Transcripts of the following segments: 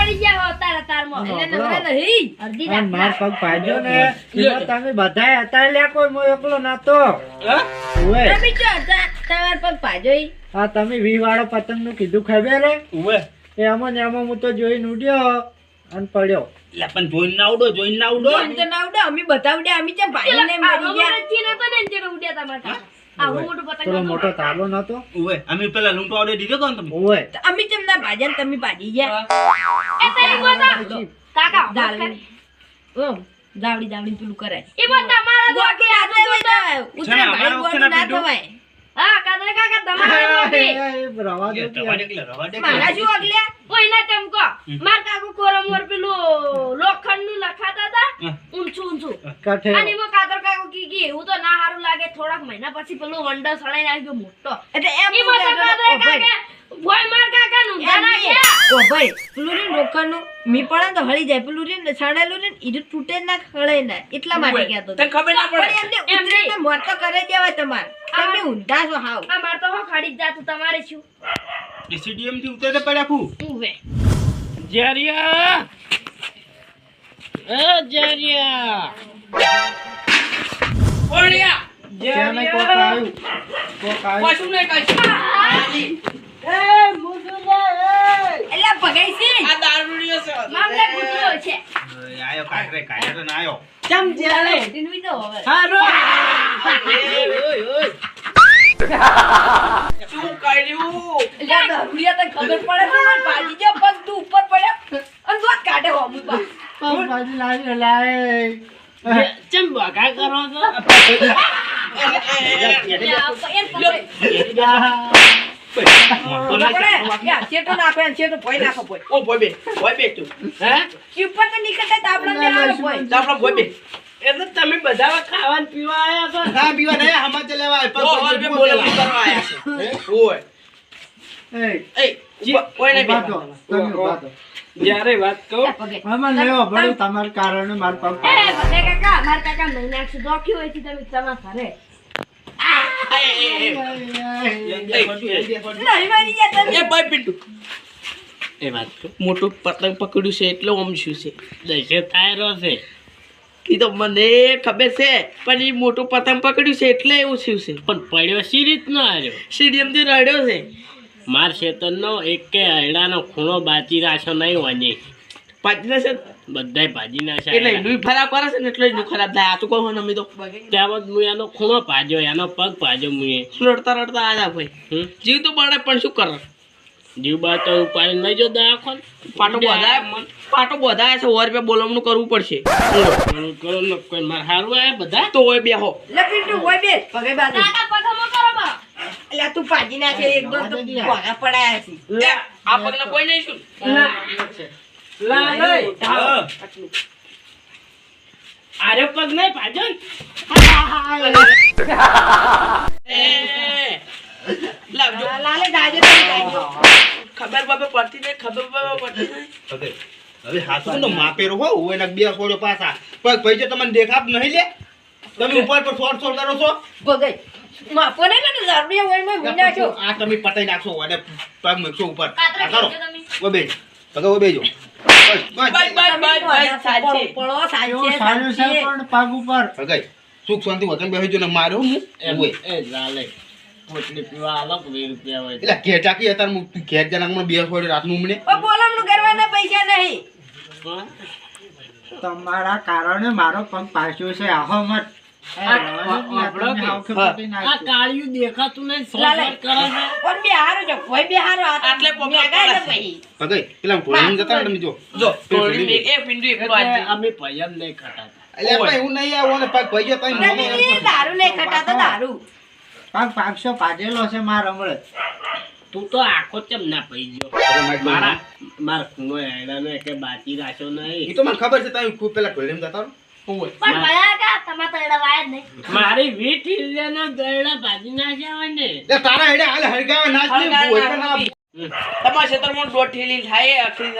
પડી ગયા તારા તારમાં એટલે નવરા નહીં અડધી રાત માર પગ પાડ્યો ને એમાં તમે બધાય હતા લ્યા કોઈ મો એકલો નતો ઓએ તમે જો તમાર પગ પાડ્યો આ તમે 20 વાળો પતંગ નું કીધું ખબર હે ઓએ એમાં ને એમાં હું તો જોઈને ઉડ્યો અને પડ્યો એટલે પણ જોઈને ના ઉડો તો ના ઉડે અમે બતાવડ્યા અમે કેમ ભાઈને મરી ગયા નથી નતો ને જેને ઉડ્યા તમારા આવું મોટું પતંગ પેલો મોટો તાલો નતો ઓએ અમે પેલા લૂંટો આવડે દીધો તો ને તમે ઓએ અમે કેમ ના ભાજ્યા ને તમે ભાજી ગયા એ તારી ગોતા કાકા દાવડી ઓ દાવડી પેલું કરાય એ બધા મારા ગોટુ ના થવાય ઉતરા ભાઈ ગોટુ ના થવાય હા કાકા કાકા તમારા ગોટી રવા દે રવા દે મારા શું અગલ્યા ઓઈના ચમકો માર કાકુ કોરમોર પેલું લોખંડ નું લખાતા હતા ઊંચું કાઠે અને મો કાદર કાકુ કી એવું તો ના હારું લાગે થોડાક મહિના પછી પેલું વંડો સળાઈ નાખ્યો મોટો એટલે એમ ઈ બધા કાદર કાકા ભોય માર કાકા નું જાના છે ઓ ભાઈ પેલું રે લોખંડનું મી પડે તો હળી જાય પેલું રે સડાયેલું રે ઈ તૂટે ના ખળે ના એટલા માટે કહેતો તને ખબર ના પડે એમને ઉતરીને મોત તો કરે દેવાય તમાર તમે ઊંધા છો હાવ આ માર તો હો ખાડી જ જાતું તમારે શું એસીડીએમ થી ઉતરે પડ્યા ખુ ઉવે જેરિયા એ જેરિયા ઓળિયા ત્યાં કોક આવ્યું પાછું નહીં કાઢી એ મુદુલે એલા ભગાઈ છે આ દારૂડિયો છે મામલે કૂતરો છે આયો કાઢે તો ના આયો ચમ જેરે ટીનવી તો હવે હારો શું કાઢ્યું એલા દારૂડિયા તો ખબર પડે છે ને ભાજી જો પગ તું ઉપર પડ્યો અને દોત કાઢે હો મું પા પગ બાજી લાય ચમ બગા કરો છો ચેટો નાખો એમ ચેટો ભોય નાખો ભોય ઓ ભોય બે તું હે ઉપર તો નીકળતા તો આપણે ને હાલો ભોય આપણા ભોય બે એટલે તમે બધા ખાવાનું પીવા આયા છો ના પીવા નહીં હમા ચલેવા ઓ હવે બોલવાનું કરવા આયા છો ઓય એ એ કોઈ નહીં બાતો તમે બાતો જ્યારે વાત કહું પગે આમાં લેવો બડું તમાર કારણે માર પગ એ બધે કાકા માર કાકા મહિના છે દોખી હોય છે તમે તમાર ઘરે નહીં મારી જા તમે એ ભાઈ પિન્ટુ એ વાત કહું મોટું પતંગ પકડ્યું છે એટલે ઓમ શું છે દશે થાયરો છે ઈ તો મને ખબર છે પણ એ મોટું પતંગ પકડ્યું છે એટલે એવું થયું છે પણ પડ્યો સી રીતનો આવ્યો સીડીએમ થી રડ્યો છે માર શેતનનો એક કે હૈડાનો ખૂણો બાચી રાખ્યો નહીં વાંજે બાચી નાખે બધાય ભાજી નાખ્યા એટલે એનું ખરાબ કરે છે ને એટલે એનું ખરાબ થાય આ તો કહું ને અમે તો ત્યાં હું એનો ખૂણો ભાજ્યો એનો પગ ભાજ્યો મુએ રડતા આવ્યા ભાઈ જીવ તો બળે પણ શું કરે જીવ બાર તો ઉપાડી નહીં જો દાખો પાટો બધા છે 100 રૂપિયા બોલવાનું કરવું પડશે કરો ને કોઈ માર હારું આયા બધા તો હોય બેહો લપીટુ હોય બે પગે બાજુ કાકા પગમો કરો બા એટલે તું ભાજી નાખે એકદમ તો ભોગા પડાયા છે આ પગને કોઈ નહીં શું લા લઈ આરે પગ નહીં ભાજન લાવજો લાલે દાજે તો ખબર બાબે પડતી નહીં ખબર બાબે પડતી નહીં હવે હાથું તો માપેરો હો ઓયના બે છોડ્યો પાછા પગ ભાઈ જો તમને દેખાત નહીં લે તમે ઉપર પર છોડ કરો છો ભગાઈ માપો ને ને દારૂડિયા હોય માં વિના છો આ તમે પટાઈ નાખશો અને પગ મૂકશો ઉપર કાતરા આ કરો ખેંચો તમે ઓબે પગ ઓબેજો બાય સાચી પડો એવું સાચે સારું છે પણ પગ ઉપર ભગાઈ સુખ શાંતિ વગન બેહી જો ને માર્યો હું ઓય એ લાલે પોટલી પીવા અલગ 20 રૂપિયા હોય એટલે ઘેર ચાકી હતા હું ઘેર જનાક બે છોડ્યો રાતનું મને ઓ બોલમનું કરવાના પૈસા નહીં તમારા કારણે મારો પગ પાછો છે આહો મત આ કાળિયું દેખાતું નહીં લાલે સોફર કરે છે પણ બે હારો જો કોઈ બે હારો આટલે પોપડા મેગાય પડે છે પછી ભગાઈ પેલા ટોળીને જતા તમે જો જો ટોળી મે એ પિંડુ એકલો આજે અમે ભયમ નહીં ખટાતા એટલે આપણે એવું નહીં આવો ને પગ ભાઈ જો તમે નથી દારૂ નહીં ખટાતો દારૂ પગ પાછો પાડેલો છે માર હમણે તું તો આખો ચમ ના પઈ ગયો મારા ખૂણો હેડાનો કે બાકી રાખ્યો નહીં એ તો મને ખબર છે તમે ખૂબ પેલા ટોળીને જતા રહો ઓય પણ ભયા કા તમાર તો એડા વાય જ નહીં મારી વીટ હિલ્યાનો દરડા ભાજી નાખ્યા હોય ને એ તારા હેડે હાલે હળગાવે નાચ ને હોય કે ના તમારા ક્ષેત્રમાં દોઢ ઠેલી થાય આખરી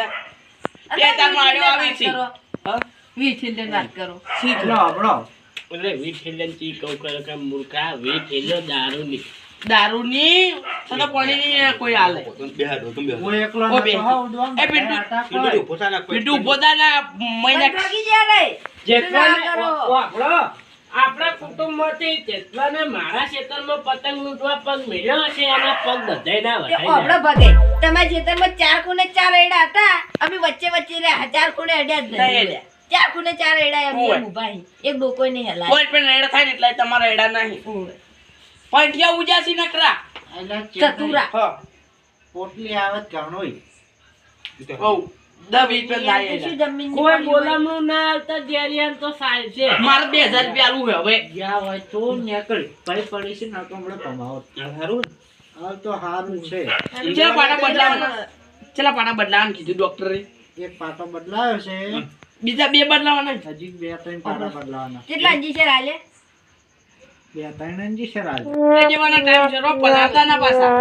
બે તાર માર્યો આવી છે હા વીસ ને વાત કરો શીખ હબળો એટલે વીટ હિલ્યાન ચી કહું કરે કે મૂર્ખા વીટ હિલ્યો દારૂ ની દારૂની તને પાણીની કોઈ હાલે બેહાડો તમે બેહાડો. હું એકલો ઓ બે. નતો, હા, ઉડવામાં એ પિન્ટુ, બધા હતા પિન્ટુ કોઈ. ઉભો થા ના કોઈ. પીટુ પોતાના મહિના ભાગી ગયા રે જેટલાને ના કરો. વાપરો આપણા કુટુંબમાંથી જેટલાને મારા ક્ષેત્રમાં પતંગ લૂંટવા પગ મળ્યો હશે એના પગ બધાયના એ વધાઈ ઓબળો ભાગે તમારા ખેતરમાં 4 ખૂણે 4 એડા હતા અમે વચ્ચે વચ્ચે રહ્યા 4 ખૂણે અડ્યા જ નહીં નહીં 4 ખૂણે 4 એડા અમે ઓય. એમ ઊભા હી. એક ડોકોય નહીં હલાય કોઈ પણ એડા થાય ને એટલે તમારા એડા નહીં પણ ત્યાં ઉજાસી નકરા એટલે ચતુરા હા પોટલી આવે જ ઘણોય. ઓ 10 20 રૂપિયા થાય યાર, તો શું એડા. જમીન કોઈ બોલામણું ના આવતા જેરિયાન તો સાલ છે મારે 2000 રૂપિયા આલવું છે હવે જ્યાં હોય તો નીકળ. ભાઈ પડી છે ને તો હમણાં કમાવો. આ સારું ને? હાલ તો સારું છે. ચેલા પાટા બદલાવાના ચેલા પાટા બદલાવાનું કીધું ડોક્ટરે એક પાટો બદલાયો છે, બીજા 2 બદલાવાના હજી 2-3 પાટા બદલાવાના. કેટલા અંજી છે રાલે 2-3 અંજી છે રાજ. એ જેવાના ટાઈમ છે રો પલાતા ના પાછા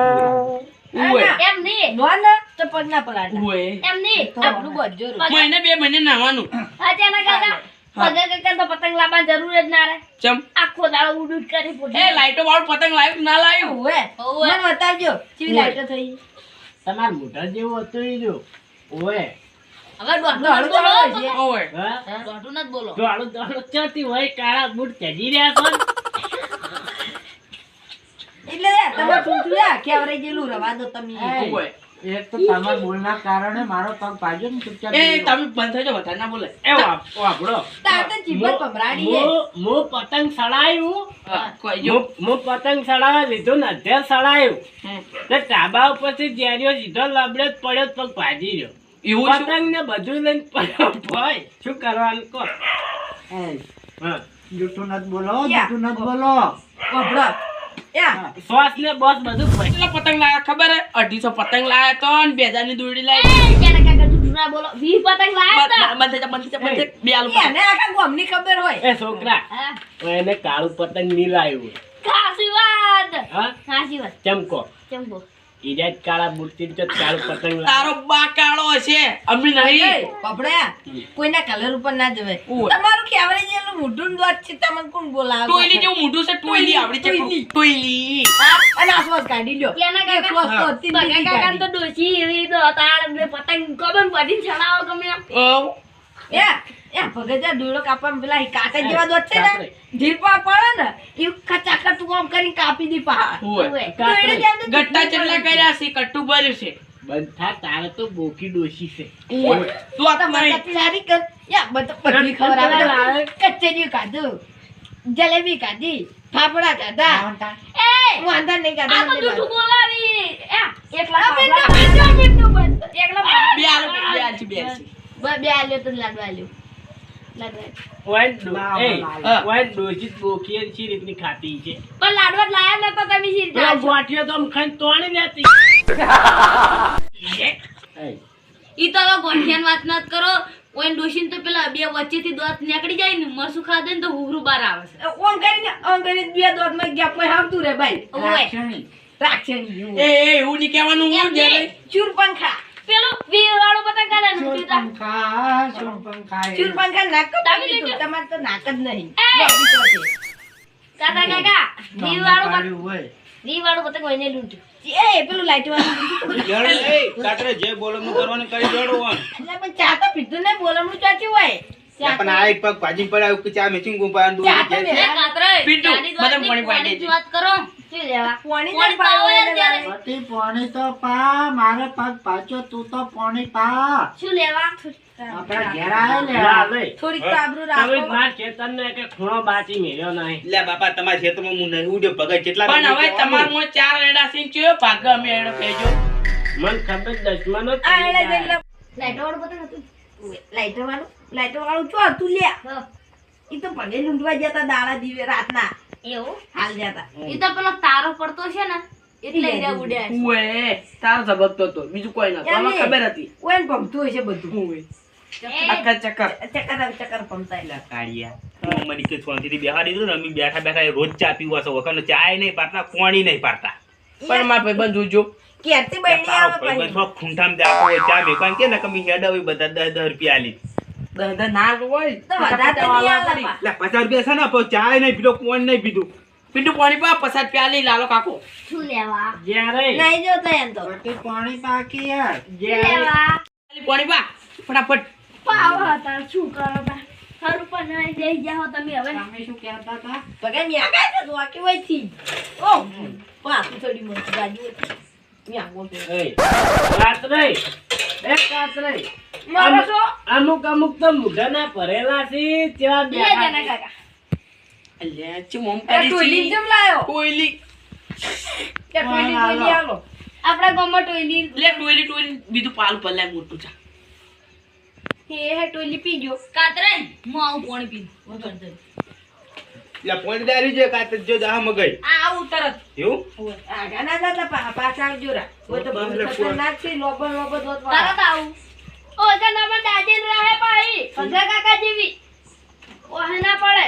ઉવે એમ નહીં નોન તો પગના પલાટા ઉવે એમ નહીં આપણું બધું જ. મહિને 2 મહિને નાવાનું અચાનક કાકા પગે કાકા તો પતંગ લાવવાની જરૂર જ ના રહે ચમ આખો દાડો ઉડ ઉડ કરી એ પોટી લાઈટો વાળું પતંગ લાવ્યું કે ના લાવ્યું ઓવે ઓવે. મને બતાવજો ચીવી લાઈટો થઈ તમાર મોઢા જેવું હતું ઈ જો ઓય હવે દોડું દોઢું ચાલે બોલો છે. ઓવે હા દોઢું નથી બોલો દોડું દોડું ચોથી હોય કાળા બૂટ ચડી રહ્યા છો ને? એટલે યાર, તમે ચૂંટું યાર, કેવરાઈ ગયેલું રવા દો તમે ઓવે એક તો તમારા બોલના કારણે મારો પગ પાડ્યો ને ચૂપચાપ એ બેસી તમે બંધ થઈ જાઓ વધારે ના બોલે એ વાપરો તાર તો જીભ પમરાડી છે. મો પતંગ સડાયું હા, કોઈ જો મો પતંગ સડાવા લીધું ને અધેર સડાયું હમ. ને ટાબા ઉપરથી જેરિયો સીધો લબડે જ પડ્યો તો પગ ભાજી રહ્યો એવું શું? પતંગ ને બધું લઈને પડ્યો ભાઈ શું કરવાનું કહો એ, હા જૂઠું નથી બોલો, યા. જૂઠું નથી બોલો. ઓભળો. યા, શ્વાસ ને બસ બધું ભાઈ કેટલા પતંગ લાયા ખબર હે 250 પતંગ લાયા તો ને 2000 ની દોરડી લાવી એ ચાલે કાકા જૂઠું ના બોલો 20 પતંગ લાયા તા બંધ થઈ જા બંધ થઈ જા બંધ થઈ જા. બે આલુ પતંગ. એને આખા ગામની ખબર હોય. એ છોકરા હા એને કાળું પતંગ નહીં લાવ્યું ખાસી વાત હા ખાસી વાત ચમકો ચંપો ઈજા જ કાળા બુટથી જ કાળું પતંગ લાવ્યું તારો બા કાળો હશે અમે એ, નહીં પપડા, કોઈના કલર ઉપર ના જવાય. ઓય. તમારું કેવરાઈ ગયેલું મોઢું દોત છે, તમને કોણ બોલાવે? ટોયલી જેવું મોઢું છે ટોયલી આવડી છે ટોયલી. ટોયલી હા, અને આ શ્વાસ કાઢી લ્યો. કેના કાકા? એક શ્વાસ તો હતી જ બગા નહીં કાકા તો કાઢી. ડોસી એવી તો તાળ ને પતંગ કબન પડીને ચડાવો ગમે એમ ઓ યા, યા, ભગત આ દોયડો કાપવામાં પેલા ઈ કાંટા જેવા દોત છે ને, કાપરે. ઢીલપા પડે ને, ઈ ખચાખચ તું આમ કરીને કાપી દી પહાડ. ઓય. ઓવે. દોયડે જેમ તો ગટ્ટા ચીકણી ચેટલા પડે. કર્યા છે કટ્ટુ ભર્યું છે બંધ થા તારે તો બોકી ડોશી છે ઓય. તું આ તો તમારે નહીં કચરારી કર. યા, બધી ખબર આવે તો કચરિયું ખાધું, જલેબી ખાધી, ફાફડા ખાધા. એ વાંધા નહીં ખાધા. આ તો મને જૂઠું બોલાવી એ એકલા આ બેટા પાપડા મીઠું બંધ એકલા બે આલુ બે આલુ બે આલુ. બે આલ્યો તો લાડુ આલ્યો. લાડુ આલ્યો. ઓય ડો લાવ, એ લાવ. ઓય ડોશી બોકી એ સી રીતની ખાતી છે પણ લાડવા જ લાયા નતો તમે શી રીતે પેલો આલશો? ગોઠિયો તો આમ ખાઈને તોડી લેતી એ, ઈ તો હવે ગોઠિયાની વાત ના કરો ઓય ડોશીને તો પેલા બે વચ્ચેથી દોત નીકળી જાય ને મરસું ખાધે ને તો હુહરું બાર આવે છે ઓમ કરીને બે દોતમાં ગયા કોઈ આવતું રે ભાઈ. ઓય રાક્ષણી. રાક્ષણી જેવું. એ એવું નહીં કહેવાનું હું એમ નહીં. જ્યારે ચૂરપંખા. પેલું વીરવાળું પતંગ કાઢે ને સોન સીધા. પંખા, સોન પંખા એ. ચૂરપંખા નાક તો તમે પાડી લીધું. દીધું. તમારે તો નાક જ નહીં. એ! વાપી તો છે. કાકા કાકા વીરવાળું કાઢ્યું હોય. વીરવાળું પતંગ હોય ને લૂંટ્યું એ પેલું લાઈટ વાળું. જડ એ કાતરે જે બોલવાનું કરવાનું કરી જડો આમ. એટલે પણ ચા તો પીધું ને બોલમણું ચાચ્યું હોય. ચા પણ આ એક પગ ભાજી પડાવ કે ચા મેચિંગ ગુંપાન ચા તો દૂધ મેં- એ કાતરાય, પીટુ, ચાની જ વાત બધા નહીં, પાણી પાઈ પાણીની દેજે. વાત કરો શું લેવા પાણી પાણી ના પાય પાવો એટલે યાર લાવે. પતિ પોણી તો પા, મારે પગ પાછો, તું તો પોણી પા. શું લેવા આપણા ઘેર આય લે. ના લઈ થોડીક તો આબરૂ તમે રાખો. માર ખેતરને કે ખૂણો બાચી મેલ્યો નહીં લે બાપા તમારા ક્ષેત્રમાં હું નહીં ઉડ્યો પગાર કેટલા પણ હવે કહેવાનું? તમારમાં 4 એડા છે ચયો ભાગ અમે એડો કહેજો મન ખબર દસમાનો જ આ થઈ એડા જાય. જેટલા- લાઈટવાળું પતંગ હતું લાઈટર વાળું શું હતું લ્યા? હા. ઈ તો ભલે લૂંટવા જતા દાડા દીવે રાતના એવું હાલ જતા. ઈ તો પેલો તારો પડતો છે ને એટલે હીરા ઉડ્યા છે. ઓએ તાર ઝબકતો તો બીજું કોઈ નતું એમ મને નહીં. ખબર હતી ઓય ને ભમતું હશે બધું. ઓએ એ, આકા ચક્કર ચક્કર ભમતા એટલે. કાળિયા હું મને કે શાંતિથી બેહાડી દીધું ને અમે બેઠા બેઠા રોજ ચા પીવા છો વખત ચાય નહીં પાડતા પાણી નહીં પાડતા પણ મારા ભાઈબંધ જોજો ક્યારથી બહેણી તારો આવે ભાઈબંધ પાછી. થોડો ખૂંટામાં જાતો હોય ચા મેકવાનું કે ને કે અમે હેડા હોય બધા 10 રૂપિયા આલી દાદા ના હોય તો વધારે તો નહીં આવે પા. એટલે 50 રૂપિયા છે ને પણ ચાય નહીં પીધો પાણી નહીં પીધું પિન્ટુ પાણી પા પસાર પ્યાલી લાલો કાકો શું લેવા જ્યારે નહીં જોતો એમ તો બટી પાણી પાકી યાર જ્યારે લેવા પાણી પા ફટાફટ પાવ હતા શું કરો તા ખરું પણ નહીં જઈ જાઓ તમે હવે તમે શું કહેતા હતા પગે ન્યા કાય છે તો આકી વઈ થી ઓ પાછું થોડી મસ્ત ગાડી હતી ન્યા બોલતો એ કાતરે એક કાતરે મારો છો અમુક તો મુઢાના ભરેલા છે તેવા બે જણા બેઠા કાકા અલ્યા ચી મોમ એ ટોલી કરી જમ લાયો કોઈલી કે ટોલી આલો આપણા ગામમાં ટોયલી લે ટોયલી બીજું પાલ પલ્લા મોટું ચા હે ટોયલી પીજો કાતરે હું આવું પાણી પી વગર દે એટલે પોઈન્ટ દારી છે કાતર જો દા મગઈ આવું તરત એવું આ ગાના દાદા પાછા આવજો રા ઓ તો બહુ ખતરનાક છે લોબન દોત તરત આવું ઓ જનામાં દાદી રહે ભાઈ ભગા કાકા જેવી ઓ હે ના પડે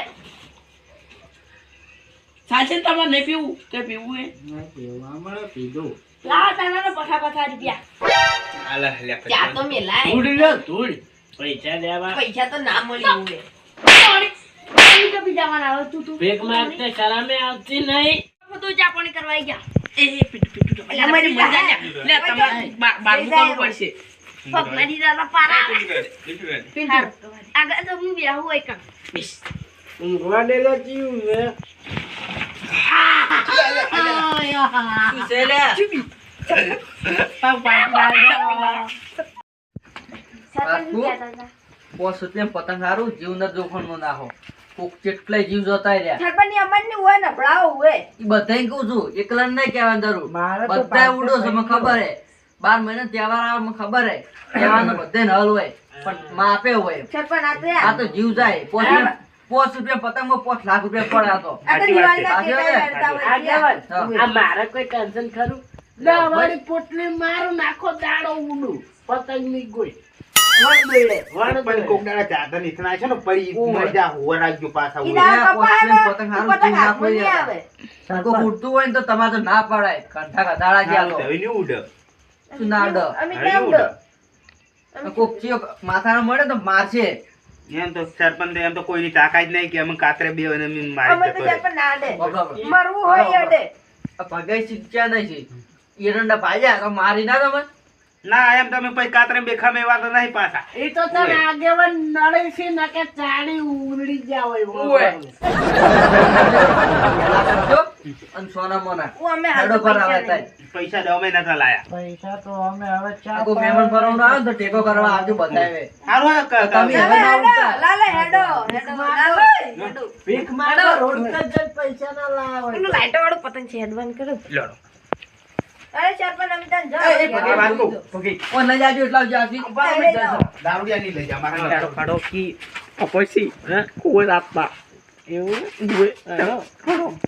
સાચે તમારે નહીં પીવું કે પીવું એ હમણાં પીધું લાવ તાનાનો પછા રૂપિયા આલે લે ચા તો મેલાય ધૂળ લ્યો ધૂળ પૈસા દેવા પૈસા તો ના મળી હોય પાણી પાણી તો પી જવાના હવે તું ભેગ માગતે શરમે આવતી નહીં તું ચા પાણી કરવા ગયા એ પિન્ટુ એટલે મારી મજા લે. લે તમારે બારમું કરવું પડશે પગ મારી દાદા પારા પિન્ટુ આગળ તો હું બેહું હોય કાં બેસ. ઊંઘવા દેલો જીવ ને શું છે લે સરપંચ કહેતા હતા 5 રૂપિયા પતંગ હારું જીવ ન જોખમમાં નાખો કોક કેટલાય જીવ જોતા રહ્યા સરપંચની અમરની હોય ને ભડાવો હોય ઈ બધાય કહું છું એકલા નહીં કહેવાની જરૂર મારે તો બધાય ઉડો છે મને ખબર હે 12 મહિના તહેવાર આવે મને ખબર હે કહેવાનો બધાય હલ હોય પણ માપે હોય સરપંચ આ તો જીવ જાય 5 રૂપિયા પતંગમાં 5 લાખ રૂપિયા પડે આ તો આ તો દિવાળીના સાચી વાત કેટા છે. લડતા હોય આ જવાન હા. આ મારે કોઈ ટેન્શન ખરું દવાડી પોટલી મારું નાખો દાડો ઉડું પતંગ ની ગોઈ પણ કોક દાડા ચાદર નીકળા છે ને પડી મરી જા હોવા રાખજો પાછા ઈ હોય. દાડા પપ્પા હે ને, પતંગ તું હારું પતંગ જીવ ના હાથમાં કોઈ નહીં આવે. આવે કોઈ ઉડતું હોય ને તો તમારે તો ના પડાય કંઠા કદાળા હા, ગયા તો હવે નહીં ઉડે. શું ના ડર અમે હવે કેમ નહીં ડર? ઉડે. કોક ચિયો માથાને મળે તો મારશે એમ તો સરપંચ એમ તો કોઈની તાકાત નહીં કે અમે કાતરે બે અને અમે મારી અમે તો જતો રહે. સરપંચ ના અડે. બરાબર. મરવું હોય અડે. પગાઈ શીખ્યા નહીં છે એરંડા ભાજ્યા તો મારી ના તમે ના એમ તમે પછી કાતરે બેખામે એવા તો નહીં પાછા એ તો તને આગેવાન નડે છે ના કે ચાડી ઉડી જાવ ઓય. અને સોના મોના હું અમે હાલ હેડો તો પર આવે પૈસા નહીં. તાય. પૈસા દવા નતા લાયા પૈસા તો અમે હવે ચા કોઈ મહેમાન ફરવાનું આવે ને તો ટેકો કરવા આવજો બતાવે સારું હોય તમે હવે હવે ના હેડો, ઉડતા. લાલે હેડો, હેડો, લાલે, હેડો. ભીખ મારો રોડ પર જઈને પૈસા ના લાવે પેલું લાઈટો વાળું પતંગ છે હેડવાન કરો. લડો. અરે સરપંચ અમે તને એ, એ, જાઓ. પગે વાત કહું. પગે. ઓ લઈ જાજો એટલા જાસી લઈ જાઓ. દારૂડિયા નહીં લઈ જા મારા ખાડો ખાડો કી પછી હે કોઈ રાતમાં એવું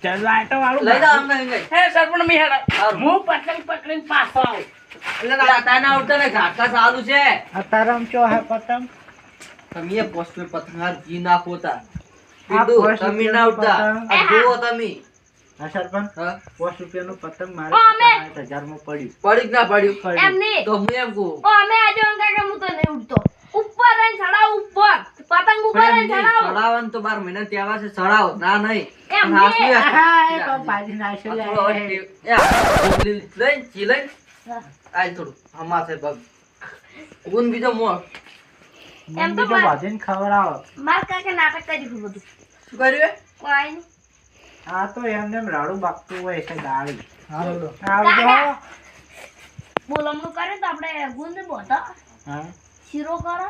ચાલ લાઈટો વાળું લઈ જાઓ અમને લઈ હે સરપંચ મી હેડા જાઓ. હું પતંગ પકડીને પાછો આવું એટલે તાના આવતા ને ઘાટા ચાલુ છે અત્યારે આમ ચો હે પતંગ તમે એ પોસ્ટ પે પતંગ હાર જી નાખો તા આ કીધું પોસ્ટ તમે રૂપિયાનું ના ઉડતા પતંગ. આ જુઓ તમે હા સરપંચ હા 5 રૂપિયાનું પતંગ મારે ઓ, અમે. 60,000 માં પડ્યું પડી કે ના પડ્યું એમ નહીં તો હું એમ કહું ઓ અમે આજે કાકા હું તો નહીં ઉડતો ઉપર રહીને ચડાવ ઉપર પતંગ ઉપર રહીને ચડાવ સડાવન તો 12 મહિના તહેવાર છે સડાવ ના નહીં એમ અને હાસુ નહીં. યાર. હા એ તો ભાજી નાખ્યો લે. આ થોડો હવે યા, ડુંગળી લઈને, ચી લઈને, આય થોડું હમાસે પગ ગુણ બીજો મોર એમ તો બીજો ભાજીને ખવડાવો માર કાકા નાટક કરી દીધું બધું શું કર્યું એ? કોઈ નહીં આ તો એમને એમ રાડું બાકતું હોય છે દાળી આવજો કાકા. બોલમણું કરે તો આપણે ગુંદ બોતા હા શીરો કરો